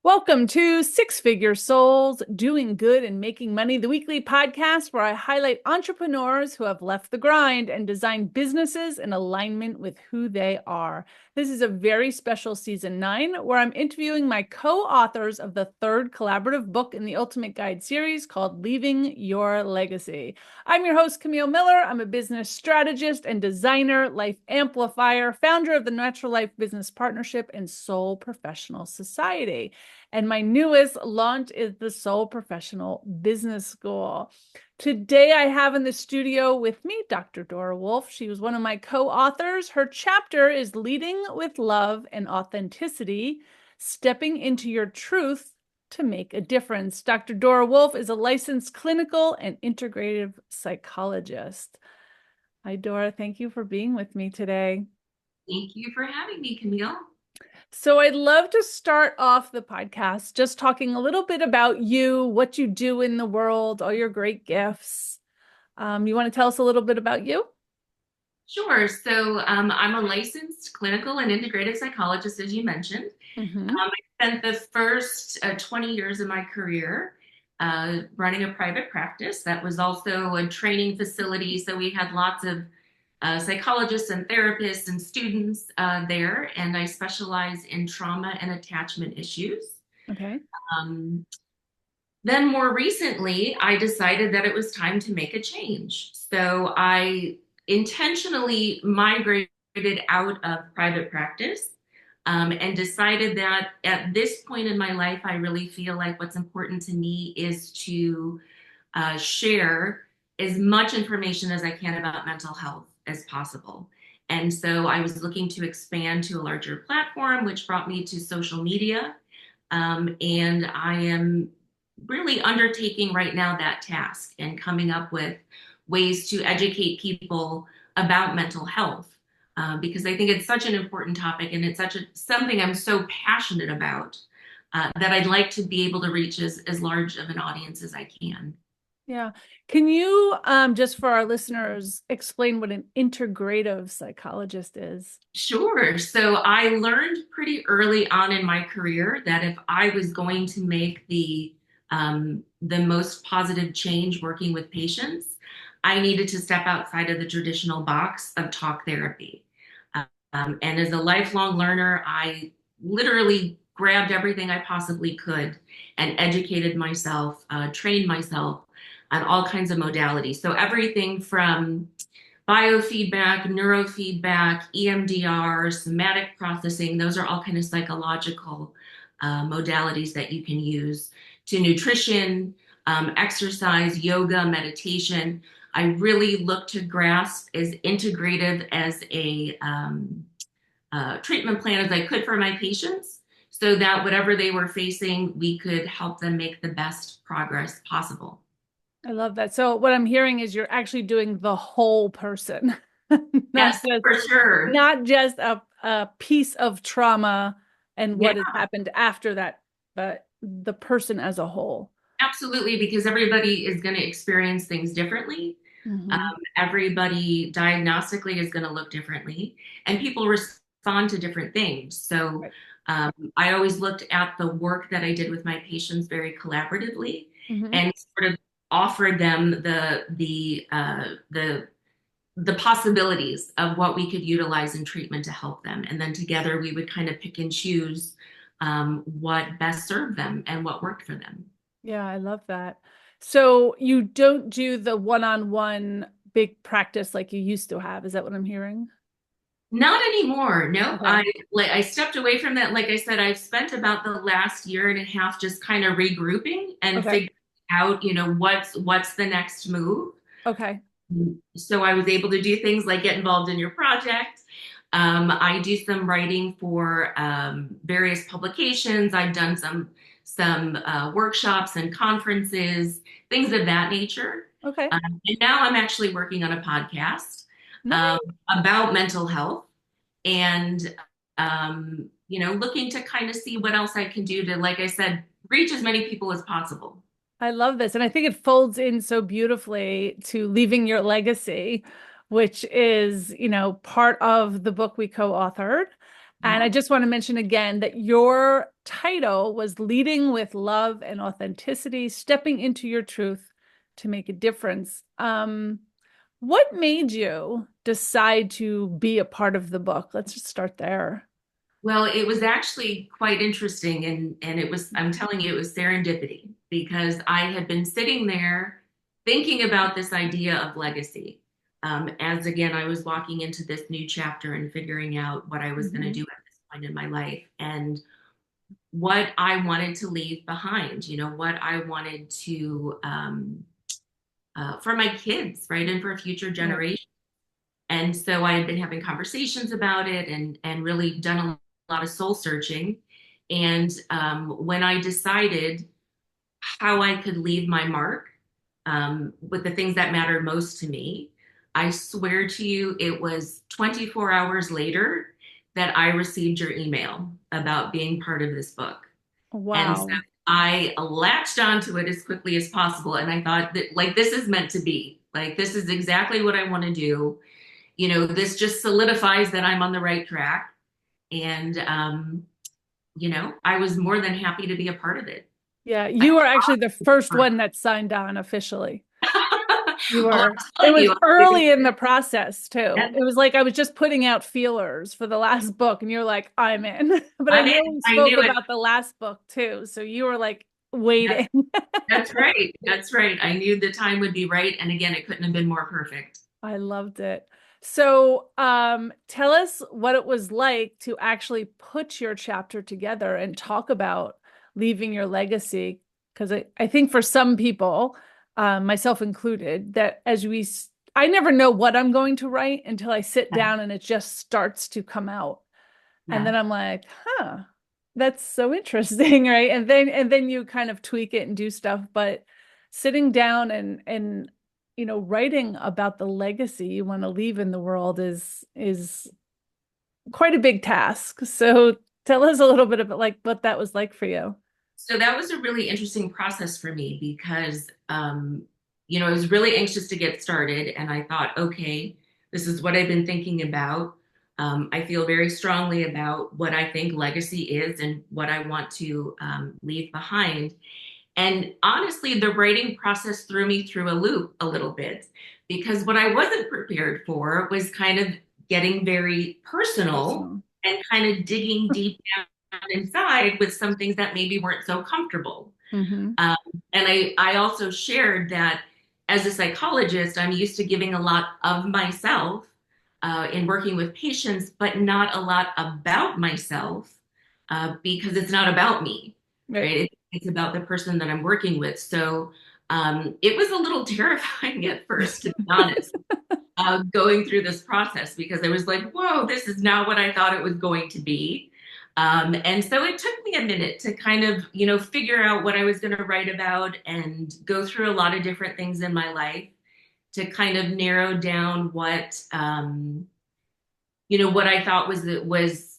Welcome to Six Figure Souls, Doing Good and Making Money, the weekly podcast where I highlight entrepreneurs who have left the grind and designed businesses in alignment with who they are. This is a very special season 9 where I'm interviewing my co-authors of the third collaborative book in the Ultimate Guide series called Leaving Your Legacy. I'm your host, Camille Miller. I'm a business strategist and designer, life amplifier, founder of the Natural Life Business Partnership and Soul Professional Society. And my newest launch is the Soul Professional Business School. Today, I have in the studio with me Dr. Dora Wolfe. She was one of my co-authors. Her chapter is Leading with Love and Authenticity, Stepping into Your Truth to Make a Difference. Dr. Dora Wolfe is a licensed clinical and integrative psychologist. Hi, Dora. Thank you for being with me today. Thank you for having me, Camille. So I'd love to start off the podcast just talking a little bit about you, what you do in the world, all your great gifts. You want to tell us a little bit about you? Sure. So I'm a licensed clinical and integrative psychologist, as you mentioned. Mm-hmm. I spent the first 20 years of my career running a private practice that was also a training facility. So we had lots of psychologists and therapists and students there, and I specialize in trauma and attachment issues. Okay. Um, then more recently, I decided that it was time to make a change. So I intentionally migrated out of private practice and decided that at this point in my life, I really feel like what's important to me is to share as much information as I can about mental health as possible. And so I was looking to expand to a larger platform, which brought me to social media. And I am really undertaking right now that task and coming up with ways to educate people about mental health. Because I think it's such an important topic and it's something I'm so passionate about that I'd like to be able to reach as large of an audience as I can. Yeah. Can you, just for our listeners, explain what an integrative psychologist is? Sure. So I learned pretty early on in my career that if I was going to make the most positive change working with patients, I needed to step outside of the traditional box of talk therapy. And as a lifelong learner, I literally grabbed everything I possibly could and educated myself, trained myself on all kinds of modalities. So everything from biofeedback, neurofeedback, EMDR, somatic processing, those are all kind of psychological modalities that you can use, to nutrition, exercise, yoga, meditation. I really look to grasp as integrative as a treatment plan as I could for my patients so that whatever they were facing, we could help them make the best progress possible. I love that. So what I'm hearing is you're actually doing the whole person, not Yes, just for sure. not just a piece of trauma and Yeah, what has happened after that, but the person as a whole. absolutely, because everybody is going to experience things differently. Mm-hmm. Everybody diagnostically is going to look differently, and people respond to different things. So Right. I always looked at the work that I did with my patients very collaboratively Mm-hmm. and sort of offered them the possibilities of what we could utilize in treatment to help them. And then together we would kind of pick and choose what best served them and what worked for them. Yeah, I love that. So you don't do the one-on-one big practice like you used to have. Is that what I'm hearing? Not anymore. Nope. Okay. I stepped away from that. Like I said, I've spent about the last year and a half just kind of regrouping and Okay. figuring out, what's the next move. Okay. So I was able to do things like get involved in your project. I do some writing for various publications. I've done some workshops and conferences, things of that nature. Okay. And now I'm actually working on a podcast um, Nice. about mental health and looking to kind of see what else I can do to, like I said, reach as many people as possible. I love this. And I think it folds in so beautifully to leaving your legacy, which is, part of the book we co-authored. And I just want to mention again that your title was Leading with Love and Authenticity, Stepping into Your Truth to Make a Difference. What made you decide to be a part of the book? Let's just start there. Well, it was actually quite interesting, and it was, I'm telling you, it was serendipity because I had been sitting there thinking about this idea of legacy. As again, I was walking into this new chapter and figuring out what I was going to Mhm. do at this point in my life and what I wanted to leave behind, what I wanted to for my kids, right, and for future Right. generations. And so I had been having conversations about it and really done a lot of soul searching. And when I decided how I could leave my mark with the things that mattered most to me, I swear to you, it was 24 hours later that I received your email about being part of this book. And so Wow. I latched onto it as quickly as possible. And I thought that, like, this is meant to be. Like, this is exactly what I want to do. This just solidifies that I'm on the right track. And, I was more than happy to be a part of it. Yeah, I you were actually the first one that signed on officially. You Well, were. I'm It telling was you, early in the process too. yes, It was like I was just putting out feelers for the last book, and you're like, I'm in. But I I'm know in. we I spoke knew it. about the last book too, so you were like That's, waiting. that's right. That's right. I knew the time would be right. And again, it couldn't have been more perfect. I loved it. So, tell us what it was like to actually put your chapter together and talk about leaving your legacy. Because I think for some people, myself included, that I never know what I'm going to write until I sit Yeah. down and it just starts to come out. And Yeah. then I'm like, huh, that's so interesting, right? And then you kind of tweak it and do stuff. But sitting down and writing about the legacy you want to leave in the world is quite a big task. So tell us a little bit about like what that was like for you. So that was a really interesting process for me because, I was really anxious to get started. And I thought, okay, this is what I've been thinking about. I feel very strongly about what I think legacy is and what I want to leave behind. And honestly, the writing process threw me through a loop a little bit because what I wasn't prepared for was kind of getting very personal Personal. and kind of digging deep down inside with some things that maybe weren't so comfortable. Hmm. Um, and I also shared that as a psychologist, I'm used to giving a lot of myself in working with patients, but not a lot about myself because it's not about me, Right. right? It's about the person that I'm working with. So it was a little terrifying at first, to be honest, going through this process because I was like, whoa, this is not what I thought it was going to be. And so it took me a minute to kind of, figure out what I was going to write about and go through a lot of different things in my life to kind of narrow down what I thought was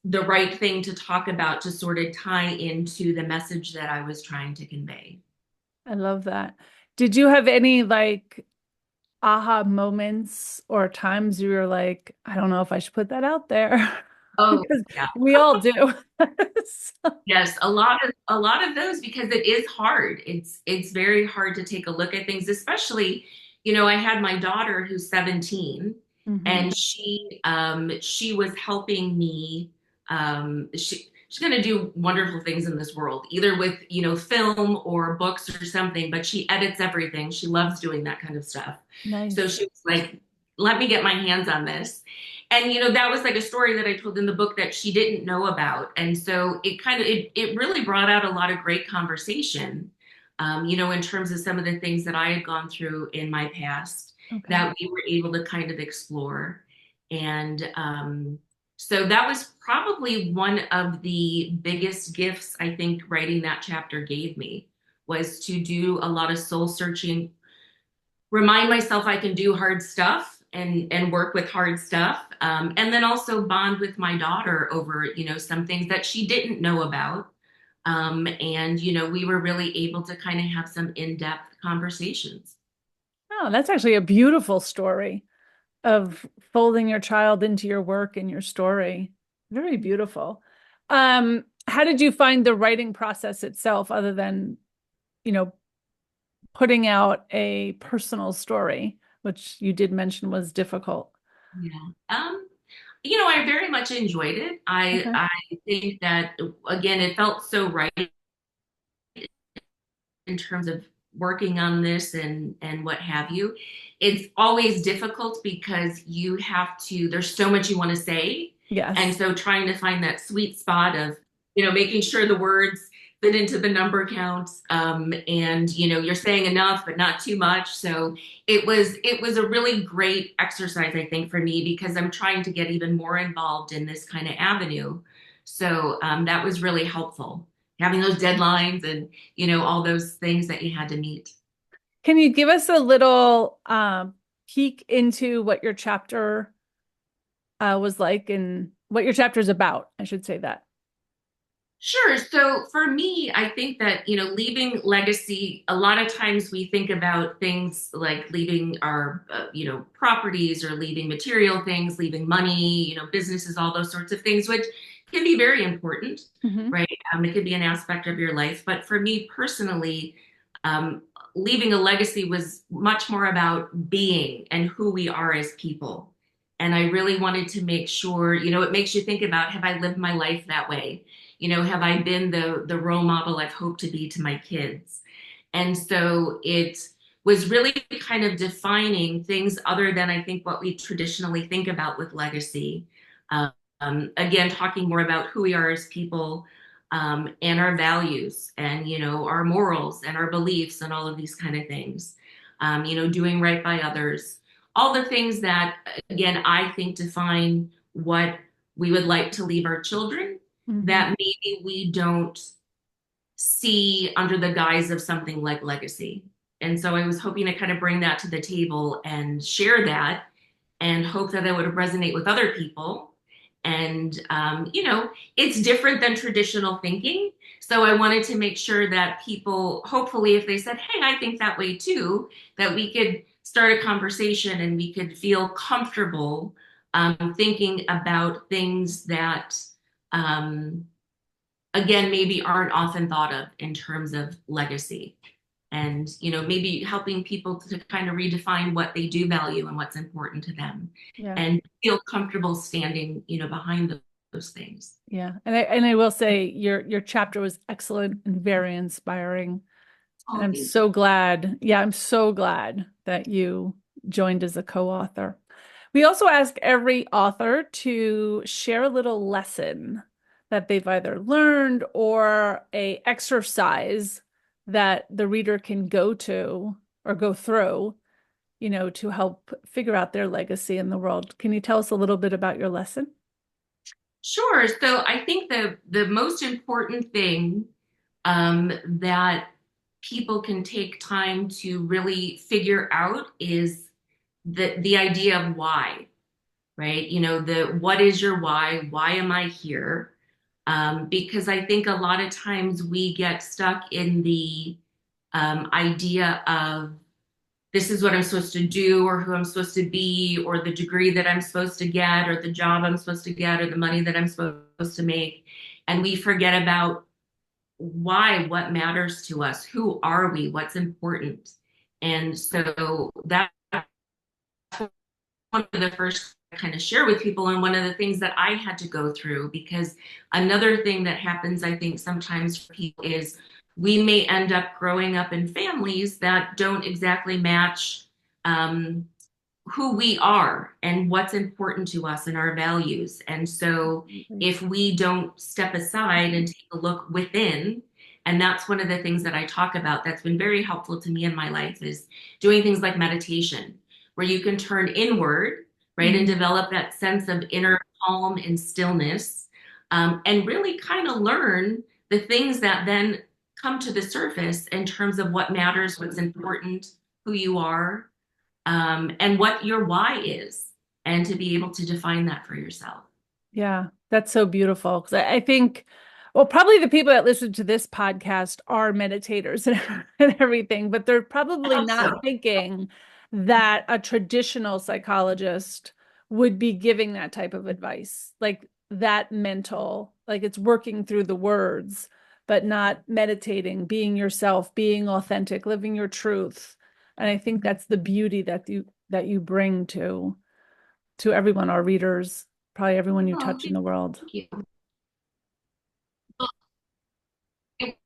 the right thing to talk about to sort of tie into the message that I was trying to convey. I love that. Did you have any like aha moments or times you were like, I don't know if I should put that out there? Oh, Because yeah. we all do. So- Yes, a lot of those because it is hard. It's very hard to take a look at things, especially, I had my daughter who's 17 Mhm. and she was helping me she's going to do wonderful things in this world, either with, film or books or something, but she edits everything. She loves doing that kind of stuff. So Nice. she was like, "Let me get my hands on this." And that was like a story that I told in the book that she didn't know about. And so it really brought out a lot of great conversation, in terms of some of the things that I had gone through in my past Okay. that we were able to kind of explore. And so that was probably one of the biggest gifts I think writing that chapter gave me was to do a lot of soul searching, remind myself I can do hard stuff and work with hard stuff, and then also bond with my daughter over some things that she didn't know about, and we were really able to kind of have some in-depth conversations. Oh, that's actually a beautiful story of folding your child into your work and your story. Very beautiful. How did you find the writing process itself, other than, you know, putting out a personal story, which you did mention was difficult? Yeah. I very much enjoyed it. Okay. I think that again, it felt so right in terms of working on this and what have you. It's always difficult because you have to, there's so much you want to say. And Yes. so trying to find that sweet spot of, making sure the words fit into the number counts. And you're saying enough, but not too much. So it was a really great exercise, I think, for me, because I'm trying to get even more involved in this kind of avenue. So that was really helpful, having those deadlines and all those things that you had to meet. Can you give us a little peek into what your chapter was like, and what your chapter is about? I should say that. Sure. So for me, I think that, leaving legacy, a lot of times we think about things like leaving our, properties, or leaving material things, leaving money, businesses, all those sorts of things, which can be very important, Hmm. right? It could be an aspect of your life. But for me personally, um, leaving a legacy was much more about being and who we are as people. And I really wanted to make sure, it makes you think about, have I lived my life that way? Have I been the role model I've hoped to be to my kids? And so it was really kind of defining things other than I think what we traditionally think about with legacy. Again, talking more about who we are as people, and our values, and our morals and our beliefs and all of these kind of things. Doing right by others, all the things that, again, I think define what we would like to leave our children, Hmm. that maybe we don't see under the guise of something like legacy. And so I was hoping to kind of bring that to the table and share that, and hope that it would resonate with other people. And, it's different than traditional thinking. So I wanted to make sure that people, hopefully, if they said, hey, I think that way too, that we could start a conversation and we could feel comfortable thinking about things that, um, again, maybe aren't often thought of in terms of legacy. And maybe helping people to kind of redefine what they do value and what's important to them, Yeah. and feel comfortable standing behind those things. Yeah. And I will say your chapter was excellent and very inspiring. And Oh, I'm thank so glad. Yeah, I'm so glad that you joined as a co-author. We also ask every author to share a little lesson that they've either learned, or a exercise that the reader can go to or go through, to help figure out their legacy in the world. Can you tell us a little bit about your lesson? Sure. So I think the most important thing that people can take time to really figure out is the idea of why, right? The what is your why? Why am I here? Because I think a lot of times we get stuck in the idea of, this is what I'm supposed to do, or who I'm supposed to be, or the degree that I'm supposed to get, or the job I'm supposed to get, or the money that I'm supposed to make. And we forget about why, what matters to us, who are we, what's important. And so that's one of the first I kind of share with people, and one of the things that I had to go through, because another thing that happens, I think, sometimes for people is we may end up growing up in families that don't exactly match um, who we are and what's important to us and our values. And so if we don't step aside and take a look within, and that's one of the things that I talk about that's been very helpful to me in my life, is doing things like meditation, where you can turn inward, right, and Mhm. develop that sense of inner calm and stillness, and really kind of learn the things that then come to the surface in terms of what matters, what's important, who you are, and what your why is, and to be able to define that for yourself. Yeah, that's so beautiful. Because I think, well, probably the people that listen to this podcast are meditators and everything, but they're I probably hope not so. thinking that a traditional psychologist would be giving that type of advice. Like that mental, like it's working through the words, but not meditating, being yourself, being authentic, living your truth. And I think that's the beauty that you bring to everyone, our readers, probably everyone you Oh, touch in the world. thank you. Well,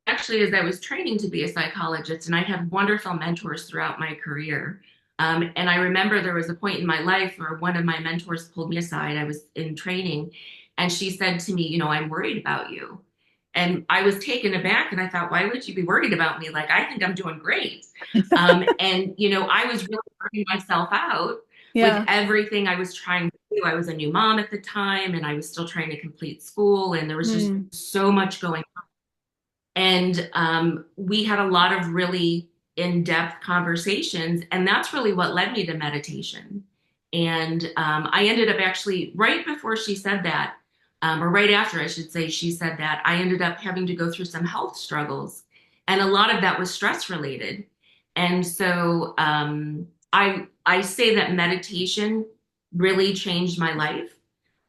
actually, as I was training to be a psychologist, and I had wonderful mentors throughout my career. And I remember there was a point in my life where one of my mentors pulled me aside. I was in training, and she said to me, I'm worried about you. And I was taken aback, and I thought, why would you be worried about me? Like, I think I'm doing great. I was really burning myself out with Yeah. everything I was trying to do. I was a new mom at the time, and I was still trying to complete school, and there was just Mm. so much going on. And we had a lot of really in-depth conversations, and that's really what led me to meditation. And I ended up actually, right before she said that, or right after I should say, she said that, I ended up having to go through some health struggles. And a lot of that was stress related. And so I say that meditation really changed my life.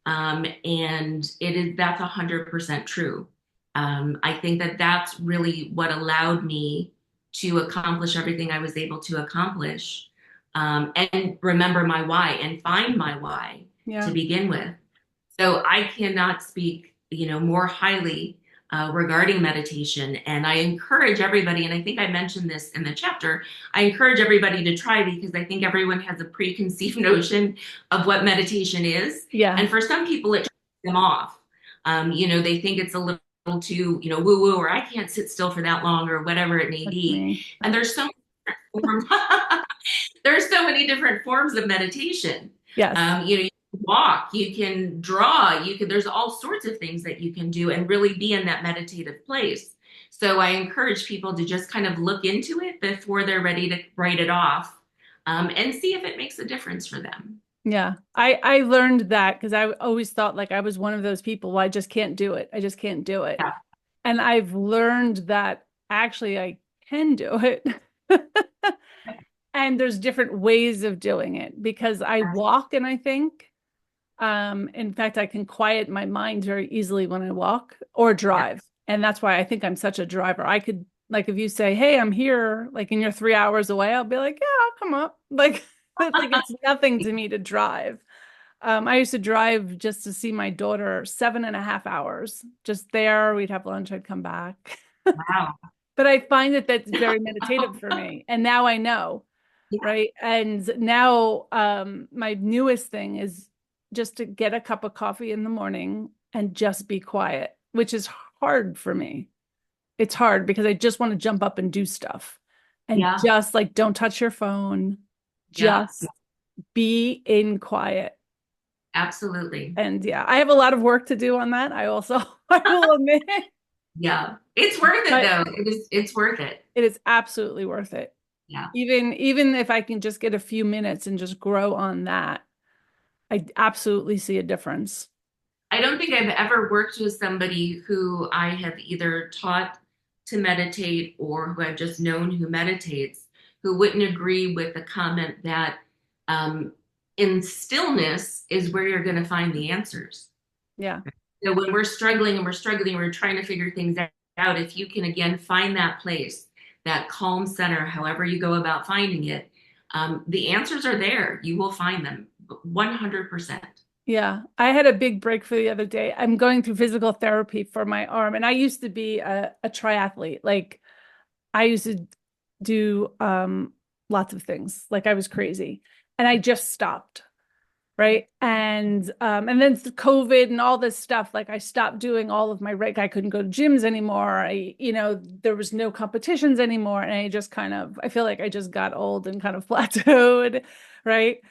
And that's 100% true. I think that that's really what allowed me to accomplish everything I was able to accomplish, and remember my why and find my why to Yeah. begin with. So I cannot speak, more highly regarding meditation. And I encourage everybody, and I think I mentioned this in the chapter, I encourage everybody to try because I think everyone has a preconceived notion of what meditation is. Yeah. And for some people, it turns them off. They think it's a little too, woo woo, or I can't sit still for that long, or whatever it may That's be. me. And there's so many forms, there's so many different forms of meditation. Yes. You can walk, you can draw, there's all sorts of things that you can do and really be in that meditative place. So I encourage people to just kind of look into it before they're ready to write it off, and see if it makes a difference for them. Yeah. I learned that because I always thought like I was one of those people, well, I just can't do it. I just can't do it. Yeah. And I've learned that actually I can do it. And there's different ways of doing it because I walk and I think, in fact, I can quiet my mind very easily when I walk or Yeah. drive. And that's why I think I'm such a driver. I could, like, if you say, hey, I'm here, like, and you're 3 hours away, I'll be like, yeah, I'll come up. Like, like it's nothing to me to drive. I used to drive just to see my daughter 7.5 hours, just there. We'd have lunch, I'd come back. Wow. But I find that that's very meditative for me. And now I know, Yeah. right? And now my newest thing is just to get a cup of coffee in the morning and just be quiet, which is hard for me. It's hard because I just want to jump up and do stuff and Yeah. just like don't touch your phone, Yeah. just be in quiet. Absolutely. And yeah, I have a lot of work to do on that. I also, I will admit, Yeah. It's worth it but though. It's worth it. it is absolutely worth it. Yeah. Even if I can just get a few minutes and just grow on that, I absolutely see a difference. I don't think I've ever worked with somebody who I have either taught to meditate or who I've just known who meditates who wouldn't agree with the comment that um, in stillness is where you're going to find the answers. Yeah. So when we're struggling and we're trying to figure things out, if you can again find that place, that calm center, however you go about finding it, the answers are there. You will find them 100%. Yeah. I had a big breakthrough the other day. I'm going through physical therapy for my arm, and I used to be a triathlete. Like I used to do lots of things. Like I was crazy. And I just stopped. Right. And then COVID and all this stuff, like I stopped doing all of my I couldn't go to gyms anymore. There was no competitions anymore. And I just kind of, I feel like I just got old and kind of plateaued. Right.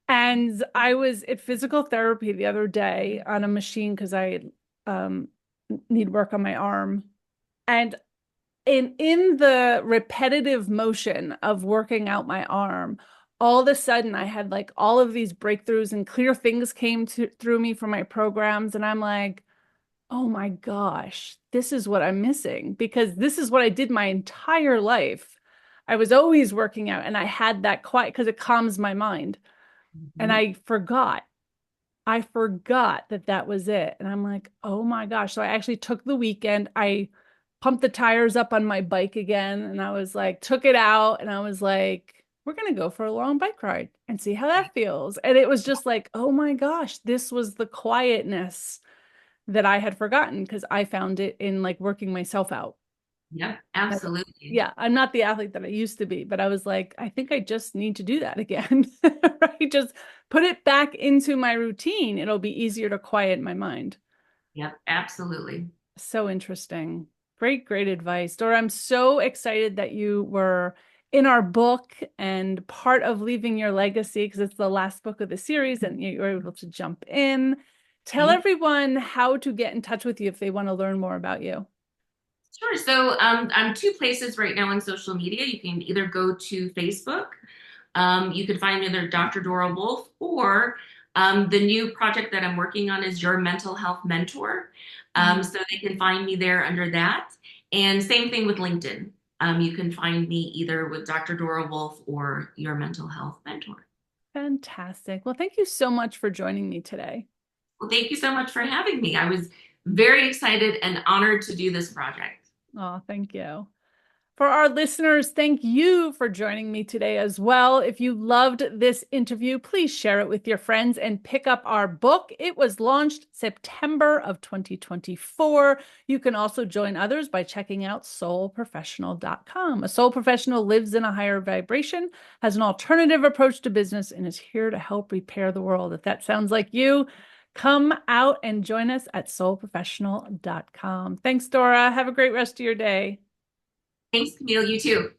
And I was at physical therapy the other day on a machine because I um, need work on my arm. And in the repetitive motion of working out my arm, all of a sudden I had like all of these breakthroughs and clear things came through me from my programs. And I'm like, oh my gosh, this is what I'm missing because this is what I did my entire life. I was always working out and I had that quiet because it calms my mind. And Mhm. I forgot. I forgot that that was it. And I'm like, oh my gosh. So I actually took the weekend. I pumped the tires up on my bike again. And I was like, took it out and I was like, we're going to go for a long bike ride and see how that feels. And it was just like, oh my gosh, this was the quietness that I had forgotten because I found it in like working myself out. Yep, I- absolutely. Yeah, I'm not the athlete that I used to be, but I was like, I think I just need to do that again, right? Just put it back into my routine. It'll be easier to quiet my mind. Yep, absolutely. So interesting. Great, great advice. Dora, I'm so excited that you were in our book and part of leaving your legacy because it's the last book of the series and you were able to jump in. Tell Thank everyone how to get in touch with you if they want to learn more about you. Sure. So I'm two places right now on social media. You can either go to Facebook. You can find me under Dr. Dora Wolfe, or the new project that I'm working on is Your Mental Health Mentor. Mm. So they can find me there under that. And same thing with LinkedIn. You can find me either with Dr. Dora Wolfe or Your Mental Health Mentor. Fantastic. Well, thank you so much for joining me today. Well, thank you so much for having me. I was very excited and honored to do this project. Oh, thank you. For our listeners, thank you for joining me today as well. If you loved this interview, please share it with your friends and pick up our book. It was launched September of 2024. You can also join others by checking out soulprofessional.com. A soul professional lives in a higher vibration, has an alternative approach to business, and is here to help repair the world. If that sounds like you, come out and join us at soulprofessional.com. Thanks, Dora. Have a great rest of your day. Thanks, Camille. You too.